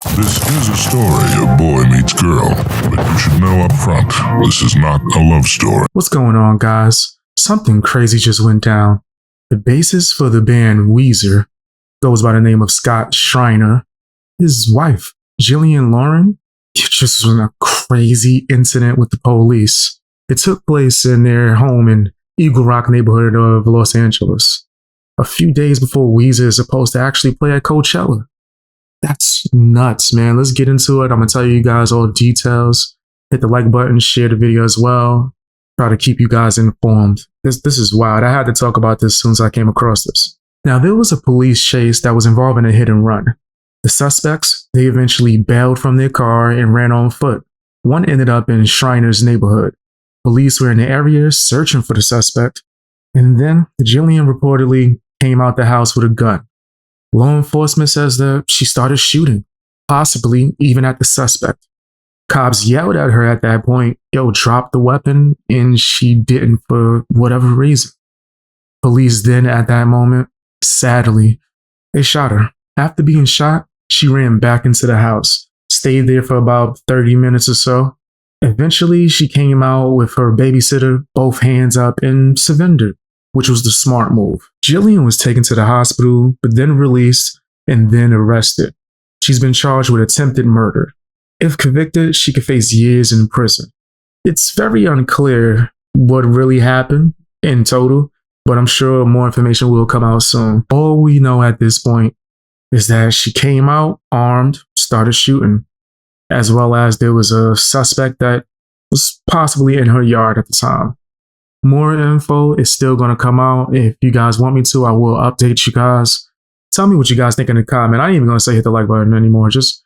This is a story of boy meets girl, but you should know up front, this is not a love story. What's going on, guys? Something crazy just went down. The bassist for the band Weezer goes by the name of Scott Schreiner. His wife, Jillian Lauren, just was in a crazy incident with the police. It took place in their home in Eagle Rock neighborhood of Los Angeles, a few days before Weezer is supposed to actually play at Coachella. That's nuts, man. Let's get into it. I'm going to tell you guys all the details. Hit the like button, share the video as well. Try to keep you guys informed. This is wild. I had to talk about this as soon as I came across this. Now, there was a police chase that was involving a hit and run. The suspects, they eventually bailed from their car and ran on foot. One ended up in Shriner's neighborhood. Police were in the area searching for the suspect. And then Jillian reportedly came out the house with a gun. Law enforcement says that she started shooting, possibly even at the suspect. Cops yelled at her at that point, "Yo, drop the weapon," and she didn't for whatever reason. Police then at that moment, sadly, they shot her. After being shot, she ran back into the house, stayed there for about 30 minutes or so. Eventually, she came out with her babysitter, both hands up, and surrendered, which was the smart move. Jillian was taken to the hospital, but then released and then arrested. She's been charged with attempted murder. If convicted, she could face years in prison. It's very unclear what really happened in total, but I'm sure more information will come out soon. All we know at this point is that she came out armed, started shooting, as well as there was a suspect that was possibly in her yard at the time. More info is still going to come out. If you guys want me to, I will update you guys. Tell me what you guys think in the comment. I ain't even going to say hit the like button anymore. Just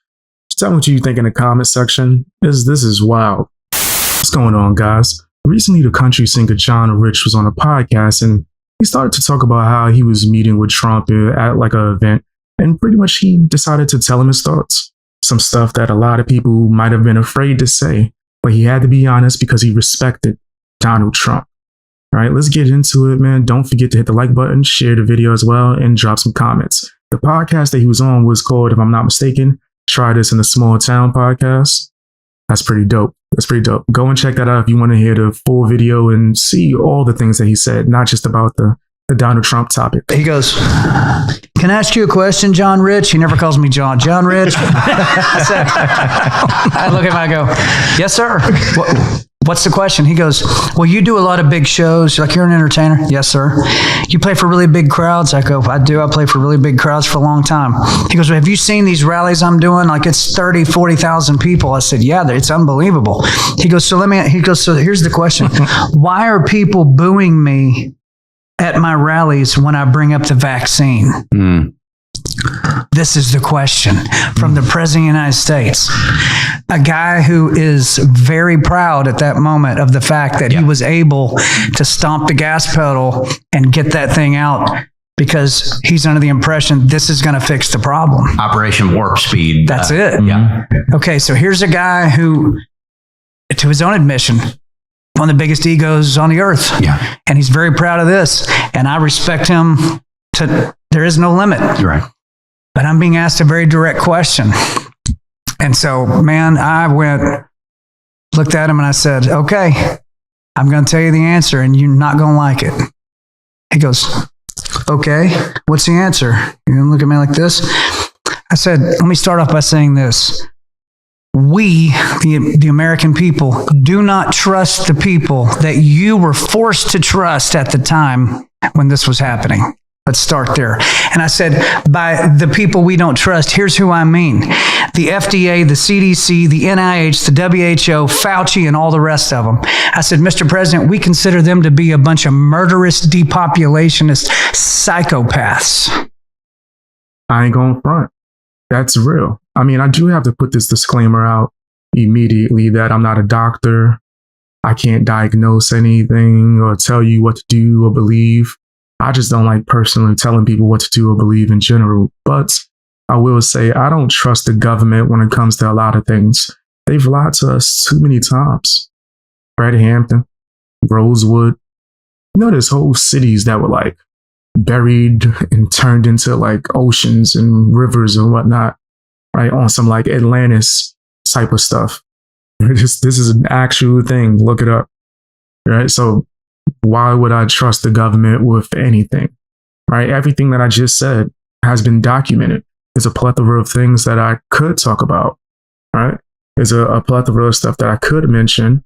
tell me what you think in the comment section. This is wild. What's going on, guys? Recently, the country singer John Rich was on a podcast and he started to talk about how he was meeting with Trump at like an event, and pretty much he decided to tell him his thoughts. Some stuff that a lot of people might have been afraid to say, but he had to be honest because he respected Donald Trump. All right, let's get into it, man. Don't forget to hit the like button, share the video as well, and drop some comments. The podcast that he was on was called, if I'm not mistaken, Try This in a Small Town podcast. That's pretty dope. Go and check that out if you want to hear the full video and see all the things that he said, not just about the Donald Trump topic. He goes, "Can I ask you a question, John Rich?" He never calls me John. John Rich. I look at him, I go, "Yes, sir. What's the question?" He goes, "Well, you do a lot of big shows. Like, you're an entertainer." "Yes, sir." "You play for really big crowds?" I go, "I do. I play for really big crowds for a long time." He goes, "Well, have you seen these rallies I'm doing? Like, it's 30, 40,000 people." I said, "Yeah, it's unbelievable." He goes, "So here's the question. Why are people booing me at my rallies when I bring up the vaccine?" This is the question from the President of the United States. A guy who is very proud at that moment of the fact that he was able to stomp the gas pedal and get that thing out because he's under the impression this is going to fix the problem. Operation Warp Speed. That's it. Yeah. Okay, so here's a guy who, to his own admission, one of the biggest egos on the earth. Yeah. And he's very proud of this. And I respect him there is no limit. You're right. But I'm being asked a very direct question. And so, man, I looked at him and I said, "Okay, I'm going to tell you the answer and you're not going to like it." He goes, "Okay, what's the answer?" You look at me like this. I said, "Let me start off by saying this. We, the American people, do not trust the people that you were forced to trust at the time when this was happening. Let's start there." And I said, by the people we don't trust, here's who I mean. The FDA, the CDC, the NIH, the WHO, Fauci, and all the rest of them. I said, "Mr. President, we consider them to be a bunch of murderous, depopulationist psychopaths." I ain't going front. That's real. I mean, I do have to put this disclaimer out immediately that I'm not a doctor. I can't diagnose anything or tell you what to do or believe. I just don't like personally telling people what to do or believe in general. But I will say I don't trust the government when it comes to a lot of things. They've lied to us too many times. Fred Hampton, Rosewood. There's whole cities that were like buried and turned into like oceans and rivers and whatnot. right? On some like Atlantis type of stuff. This is an actual thing. Look it up, right? So why would I trust the government with anything, right? Everything that I just said has been documented. There's a plethora of things that I could talk about, right? There's a plethora of stuff that I could mention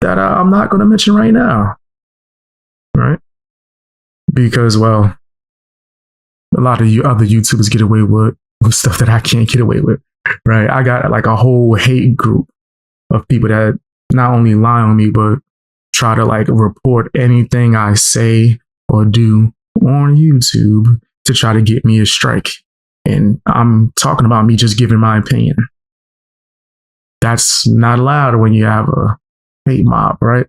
that I'm not going to mention right now, right? Because, well, a lot of you other YouTubers get away with stuff that I can't get away with, right? I got like a whole hate group of people that not only lie on me, but try to like report anything I say or do on YouTube to try to get me a strike. And I'm talking about me just giving my opinion. That's not allowed when you have a hate mob, right?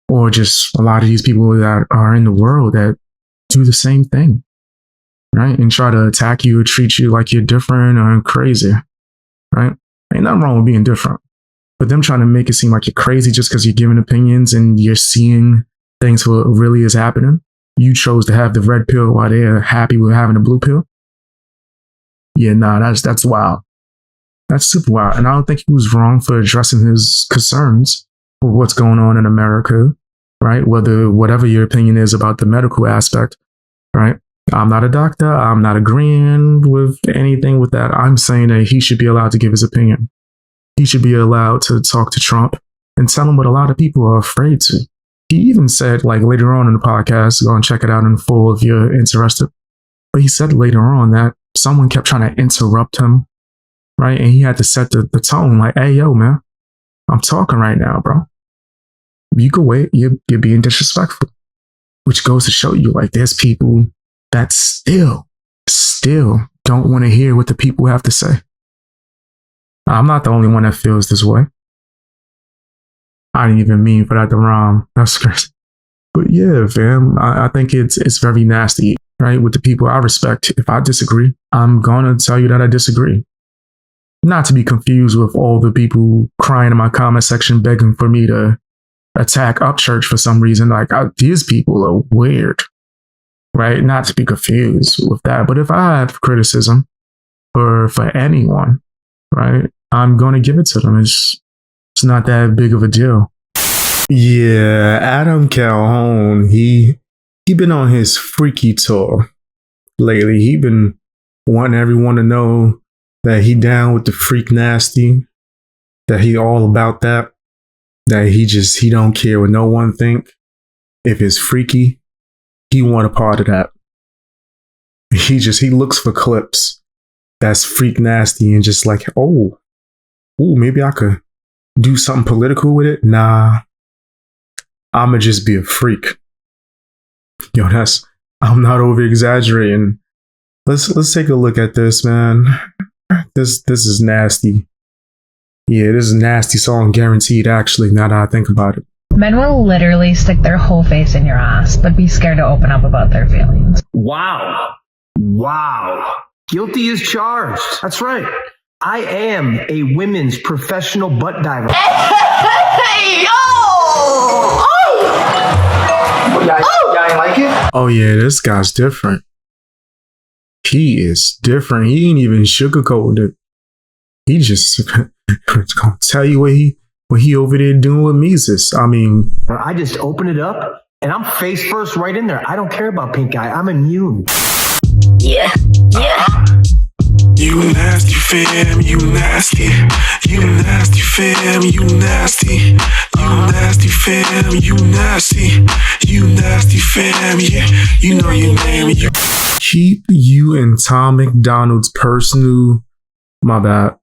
Or just a lot of these people that are in the world that do the same thing, right? And try to attack you or treat you like you're different or crazy, right? Ain't nothing wrong with being different. But them trying to make it seem like you're crazy just because you're giving opinions and you're seeing things for what really is happening. You chose to have the red pill while they're happy with having the blue pill. Yeah, nah, that's wild. That's super wild. And I don't think he was wrong for addressing his concerns for what's going on in America, right? Whatever your opinion is about the medical aspect, right? I'm not a doctor. I'm not agreeing with anything with that. I'm saying that he should be allowed to give his opinion. He should be allowed to talk to Trump and tell him what a lot of people are afraid to. He even said, like later on in the podcast, go and check it out in full if you're interested. But he said later on that someone kept trying to interrupt him, right? And he had to set the tone like, hey, yo, man, I'm talking right now, bro. You can wait. You're being disrespectful, which goes to show you like there's people that still don't want to hear what the people have to say. I'm not the only one that feels this way. I didn't even mean for that to rhyme. That's crazy. But yeah, fam, I think it's very nasty, right? With the people I respect. If I disagree, I'm going to tell you that I disagree. Not to be confused with all the people crying in my comment section begging for me to attack Upchurch for some reason. Like, these people are weird, right? Not to be confused with that. But if I have criticism for anyone, right, I'm going to give it to them. It's not that big of a deal. Yeah, Adam Calhoun, he been on his freaky tour lately. He been wanting everyone to know that he down with the freak nasty, that he all about that he don't care what no one think. If it's freaky, he want a part of that. He looks for clips that's freak nasty and just like, oh, maybe I could do something political with it. Nah, I'ma just be a freak. Yo, I'm not over exaggerating. Let's take a look at this, man. This is nasty. Yeah, this is a nasty song, guaranteed, actually, now that I think about it. Men will literally stick their whole face in your ass, but be scared to open up about their feelings. Wow. Guilty as charged. That's right. I am a women's professional butt diver. Hey, yo! Oh! Y'all ain't like it? Oh yeah, this guy's different. He is different. He ain't even sugarcoated it. He just gonna tell you what he over there doing with Weezer. I mean, I just open it up and I'm face first right in there. I don't care about pink eye. I'm immune. Yeah. You nasty fam, you nasty. You nasty fam, you nasty. You nasty fam, you nasty. You nasty fam, yeah. You know your name. keep you and Tom MacDonald's personal. My bad.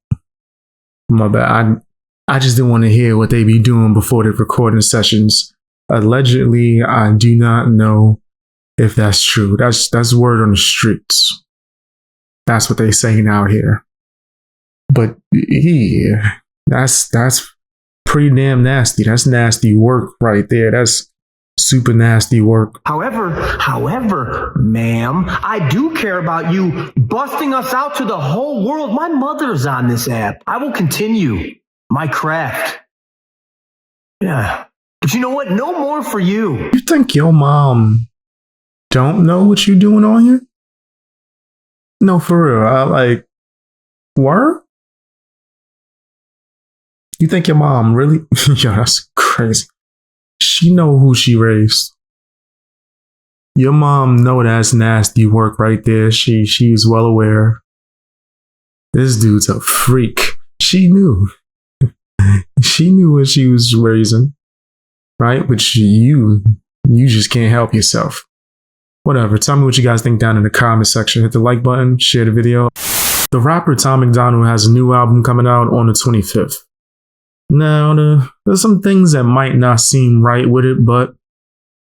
I just didn't want to hear what they be doing before the recording sessions. Allegedly, I do not know if that's true. That's word on the streets. That's what they saying out here. But yeah, that's pretty damn nasty. That's nasty work right there. That's super nasty work. However, ma'am, I do care about you busting us out to the whole world. My mother's on this app. I will continue my craft. Yeah. But you know what? No more for you. You think your mom don't know what you're doing on here? No, for real. Word? You think your mom really? Yo, that's crazy. She know who she raised. Your mom know that's nasty work right there. She's well aware. This dude's a freak. She knew. She knew what she was raising, right? But you just can't help yourself. Whatever. Tell me what you guys think down in the comment section. Hit the like button, share the video. The rapper Tom MacDonald has a new album coming out on the 25th. Now, there's some things that might not seem right with it, but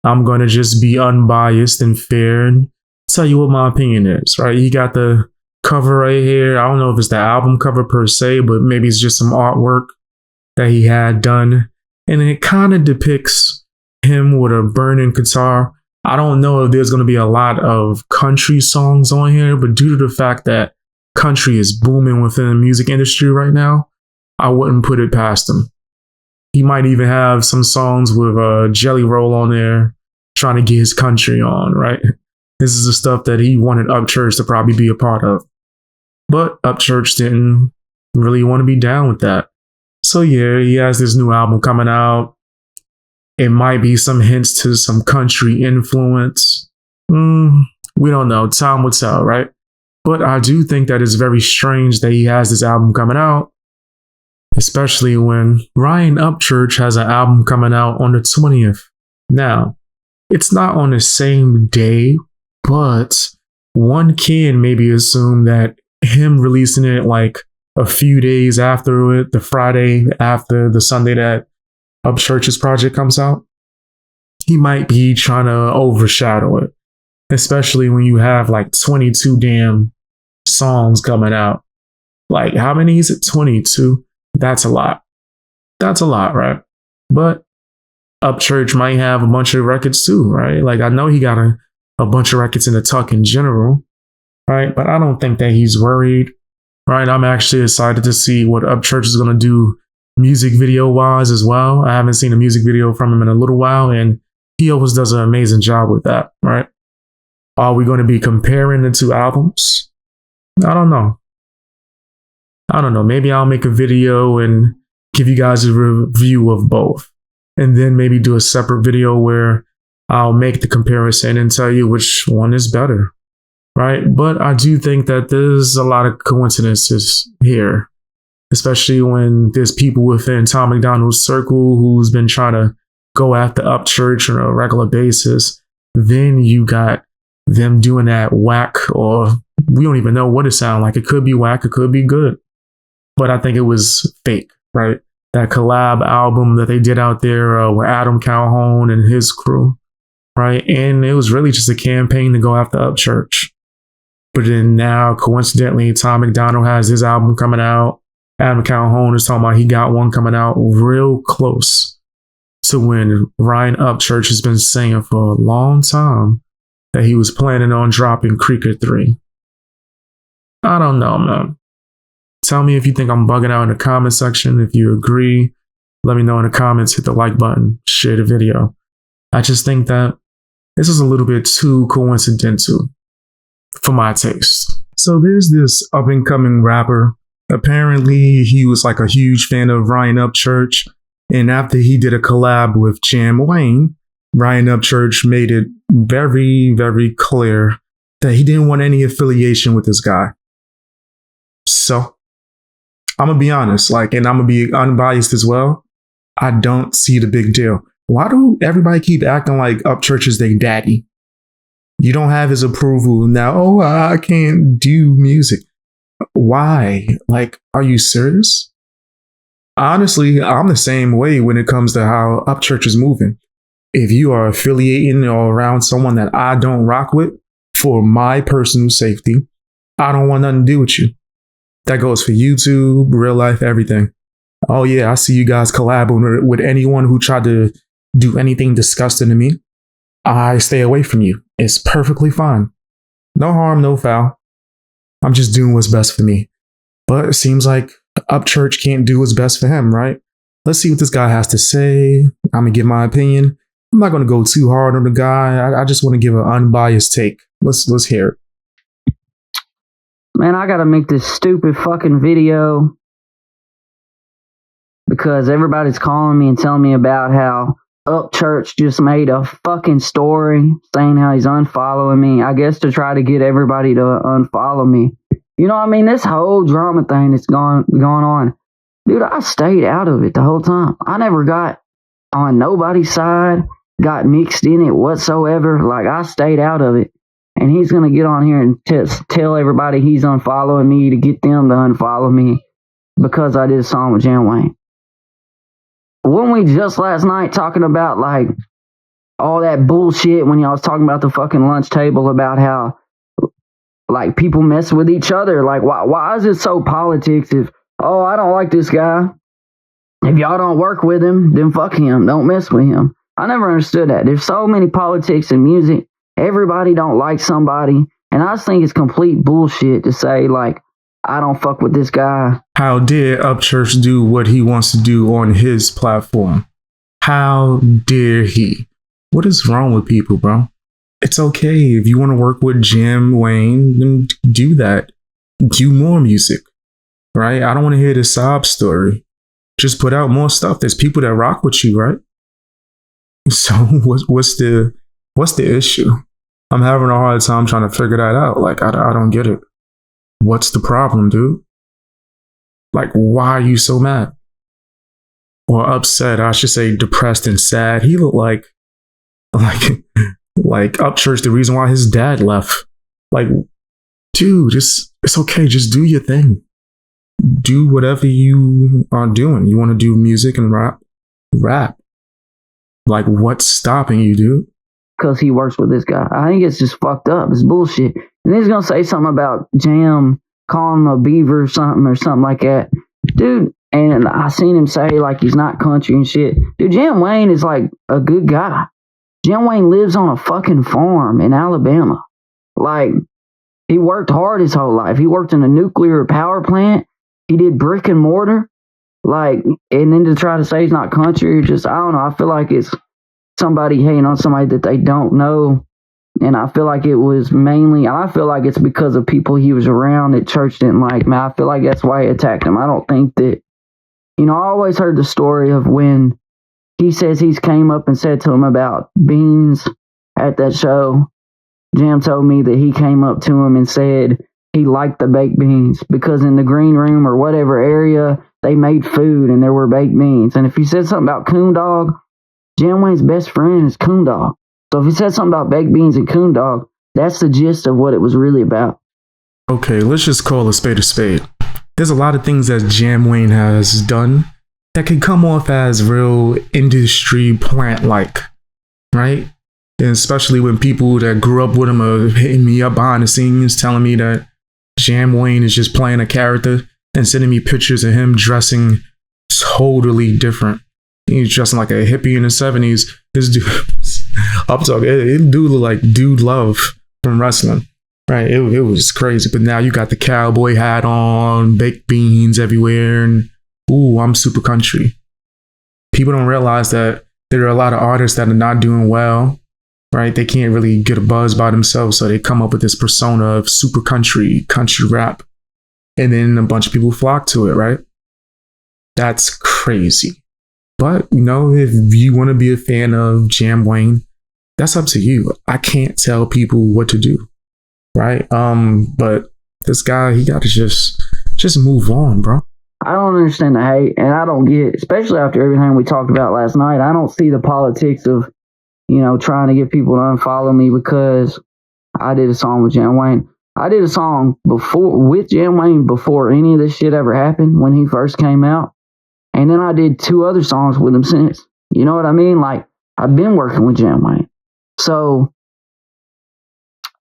I'm going to just be unbiased and fair and tell you what my opinion is, right? He got the cover right here. I don't know if it's the album cover per se, but maybe it's just some artwork that he had done. And it kind of depicts him with a burning guitar. I don't know if there's going to be a lot of country songs on here, but due to the fact that country is booming within the music industry right now, I wouldn't put it past him. He might even have some songs with Jelly Roll on there, trying to get his country on, right? This is the stuff that he wanted Upchurch to probably be a part of. But Upchurch didn't really want to be down with that. So yeah, he has this new album coming out. It might be some hints to some country influence. We don't know. Time will tell, right? But I do think that it's very strange that he has this album coming out, especially when Ryan Upchurch has an album coming out on the 20th. Now, it's not on the same day, but one can maybe assume that him releasing it like a few days after it, the Friday after the Sunday that Upchurch's project comes out, he might be trying to overshadow it, especially when you have like 22 damn songs coming out. Like, how many is it? 22? That's a lot. That's a lot, right? But Upchurch might have a bunch of records too, right? Like, I know he got a bunch of records in the tuck in general, right? But I don't think that he's worried, right? I'm actually excited to see what Upchurch is going to do music video wise as well. I haven't seen a music video from him in a little while, and he always does an amazing job with that, right? Are we going to be comparing the two albums? I don't know. Maybe I'll make a video and give you guys a review of both, and then maybe do a separate video where I'll make the comparison and tell you which one is better, right? But I do think that there's a lot of coincidences here, especially when there's people within Tom MacDonald's circle who's been trying to go after Upchurch on a regular basis. Then you got them doing that whack, or we don't even know what it sounds like. It could be whack, it could be good. But I think it was fake, right? That collab album that they did out there with Adam Calhoun and his crew, right? And it was really just a campaign to go after Upchurch. But then now, coincidentally, Tom MacDonald has his album coming out. Adam Calhoun is talking about he got one coming out real close to when Ryan Upchurch has been saying for a long time that he was planning on dropping Creeker 3. I don't know, man. Tell me if you think I'm bugging out in the comment section. If you agree, let me know in the comments. Hit the like button, share the video. I just think that this is a little bit too coincidental for my taste. So there's this up-and-coming rapper. Apparently, he was like a huge fan of Ryan Upchurch. And after he did a collab with Jam Wayne, Ryan Upchurch made it very, very clear that he didn't want any affiliation with this guy. So I'm going to be honest, and I'm going to be unbiased as well. I don't see the big deal. Why do everybody keep acting like Upchurch is their daddy? You don't have his approval now. Oh, I can't do music. Why? Are you serious? Honestly, I'm the same way when it comes to how Upchurch is moving. If you are affiliating or around someone that I don't rock with for my personal safety, I don't want nothing to do with you. That goes for YouTube, real life, everything. Oh yeah, I see you guys collabing with anyone who tried to do anything disgusting to me. I stay away from you. It's perfectly fine. No harm, no foul. I'm just doing what's best for me. But it seems like Upchurch can't do what's best for him, right? Let's see what this guy has to say. I'm going to give my opinion. I'm not going to go too hard on the guy. I just want to give an unbiased take. Let's hear it. man, I gotta make this stupid fucking video because everybody's calling me and telling me about how Upchurch just made a fucking story saying how he's unfollowing me. I guess to try to get everybody to unfollow me. You know what I mean? This whole drama thing that's gone on. Dude, I stayed out of it the whole time. I never got on nobody's side, got mixed in it whatsoever. Like, I stayed out of it. And he's going to get on here and tell everybody he's unfollowing me to get them to unfollow me because I did a song with Jam Wayne. Weren't we just last night talking about, like, all that bullshit when y'all was talking about the fucking lunch table about how, like, people mess with each other? Like, why is it so politics if, oh, I don't like this guy. If y'all don't work with him, then fuck him. Don't mess with him. I never understood that. There's so many politics in music. Everybody don't like somebody. And I just think it's complete bullshit to say, like, I don't fuck with this guy. How dare Upchurch do what he wants to do on his platform? How dare he? What is wrong with people, bro? It's okay. If you want to work with Jam Wayne, then do that. Do more music, right? I don't want to hear the sob story. Just put out more stuff. There's people that rock with you, right? So what's the issue? I'm having a hard time trying to figure that out. Like, I don't get it. What's the problem, dude? Like, why are you so mad? Or upset, I should say depressed and sad. He looked like Upchurch, the reason why his dad left. Like, dude, it's okay. Just do your thing. Do whatever you are doing. You want to do music and rap. Like, what's stopping you, dude? Because he works with this guy. I think it's just fucked up. It's bullshit. And he's going to say something about Jam calling him a beaver or something like that. Dude, and I seen him say, like, he's not country and shit. Dude, Jam Wayne is, like, a good guy. Jam Wayne lives on a fucking farm in Alabama. Like, he worked hard his whole life. He worked in a nuclear power plant. He did brick and mortar. Like, and then to try to say he's not country, just, I don't know. I feel like it's somebody hating on somebody that they don't know. And I feel like I feel like it's because of people he was around that church didn't like. Man, I feel like that's why he attacked him. I don't think that, I always heard the story of when he says he's came up and said to him about beans at that show. Jam told me that he came up to him and said he liked the baked beans because in the green room or whatever area, they made food and there were baked beans. And if he said something about coon dog, Jam Wayne's best friend is coon dog. So if he said something about baked beans and coon dog, that's the gist of what it was really about. Okay, let's just call a spade a spade. There's a lot of things that Jam Wayne has done that can come off as real industry plant-like, right? And especially when people that grew up with him are hitting me up behind the scenes telling me that Jam Wayne is just playing a character and sending me pictures of him dressing totally different. He's dressing like a hippie in the 70s. This dude, I'm talking, it dude look like Dude Love from wrestling, right? It was crazy. But now you got the cowboy hat on, baked beans everywhere, and ooh, I'm super country. People don't realize that there are a lot of artists that are not doing well, right? They can't really get a buzz by themselves, so they come up with this persona of super country rap, and then a bunch of people flock to it, right? That's crazy. But, if you want to be a fan of Jam Wayne, that's up to you. I can't tell people what to do, right? But this guy, he got to just move on, bro. I don't understand the hate, and I don't get, especially after everything we talked about last night, I don't see the politics of, trying to get people to unfollow me because I did a song with Jam Wayne. I did a song with Jam Wayne before any of this shit ever happened when he first came out. And then I did 2 other songs with him since. You know what I mean? Like, I've been working with Jam Wayne. So,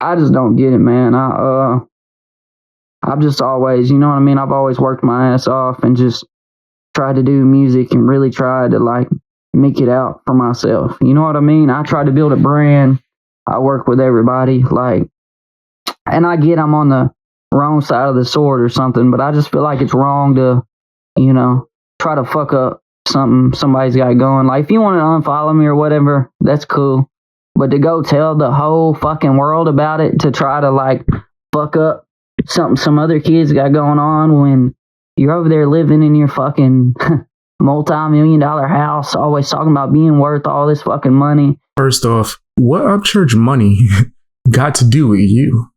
I just don't get it, man. I've just always, you know what I mean? I've always worked my ass off and just tried to do music and really tried to, like, make it out for myself. You know what I mean? I tried to build a brand. I work with everybody. Like, and I get I'm on the wrong side of the sword or something, but I just feel like it's wrong to, try to fuck up something somebody's got going. Like, if you want to unfollow me or whatever, that's cool. But to go tell the whole fucking world about it, to try to, like, fuck up some other kids got going on when you're over there living in your fucking multi-million-dollar house, always talking about being worth all this fucking money. First off, what Upchurch money got to do with you?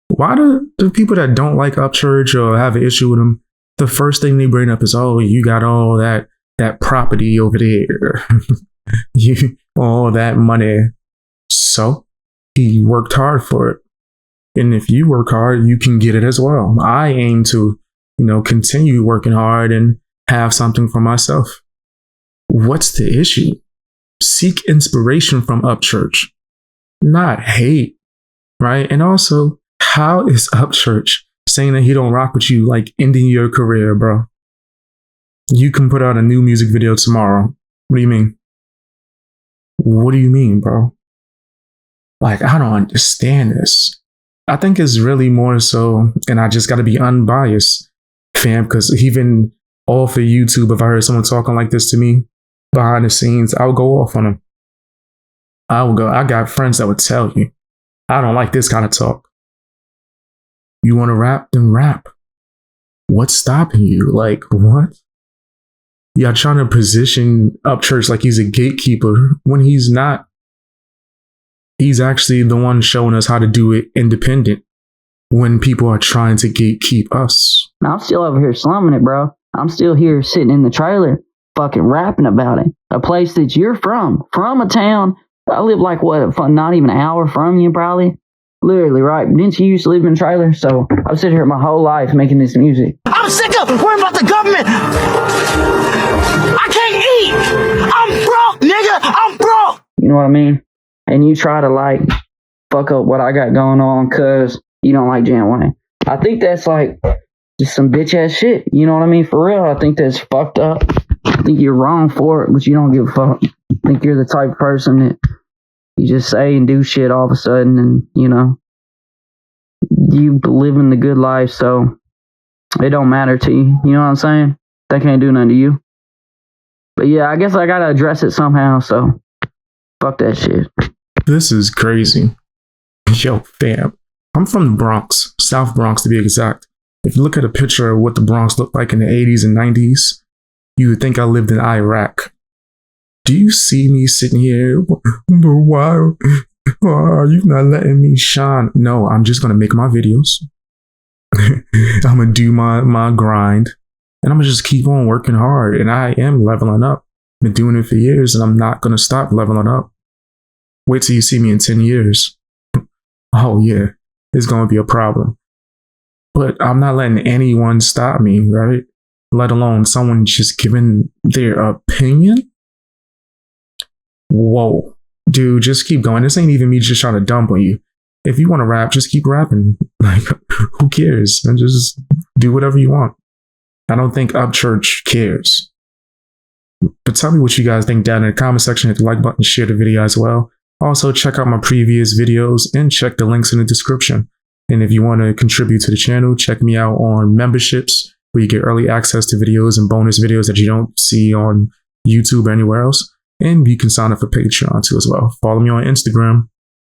Why do the people that don't like Upchurch or have an issue with him, the first thing they bring up is, oh, you got all that property over there. You all that money. So he worked hard for it. And if you work hard, you can get it as well. I aim to, continue working hard and have something for myself. What's the issue? Seek inspiration from Upchurch, not hate, right? And also, how is Upchurch saying that he don't rock with you, like ending your career, bro? You can put out a new music video tomorrow. What do you mean? What do you mean, bro? Like, I don't understand this. I think it's really more so, and I just got to be unbiased, fam, because even off of YouTube, if I heard someone talking like this to me behind the scenes, I would go off on them. I got friends that would tell you, I don't like this kind of talk. You want to rap? Then rap. What's stopping you? Like, what? Y'all trying to position Upchurch like he's a gatekeeper when he's not. He's actually the one showing us how to do it independent when people are trying to gatekeep us. I'm still over here slumming it, bro. I'm still here sitting in the trailer fucking rapping about it. A place that you're from a town. I live like, not even an hour from you, probably. Literally, right? Didn't you used to live in a trailer? So I've sitting here my whole life making this music. I'm sick of worrying about the government. I can't eat. I'm broke, nigga. I'm broke. You know what I mean? And you try to like fuck up what I got going on because you don't like Jam Wayne. I think that's like just some bitch ass shit. You know what I mean? For real, I think that's fucked up. I think you're wrong for it, but you don't give a fuck. I think you're the type of person that you just say and do shit all of a sudden, and you living the good life, so it don't matter to you. You know what I'm saying? They can't do nothing to you. But yeah, I guess I gotta address it somehow, so fuck that shit. This is crazy. Yo, fam. I'm from the Bronx, South Bronx to be exact. If you look at a picture of what the Bronx looked like in the 80s and 90s, you would think I lived in Iraq. Do you see me sitting here? But why are you not letting me shine? No, I'm just going to make my videos. I'm going to do my grind. And I'm going to just keep on working hard. And I am leveling up. I've been doing it for years, and I'm not going to stop leveling up. Wait till you see me in 10 years. Oh, yeah, it's going to be a problem. But I'm not letting anyone stop me, right? Let alone someone just giving their opinion. Whoa, dude, just keep going. This ain't even me just trying to dump on you. If you want to rap, just keep rapping. Like, who cares? And just do whatever you want. I don't think Upchurch cares. But tell me what you guys think down in the comment section. Hit the like button, share the video as well. Also, check out my previous videos and check the links in the description. And if you want to contribute to the channel, check me out on memberships, where you get early access to videos and bonus videos that you don't see on YouTube or anywhere else. And you can sign up for Patreon too as well. Follow me on Instagram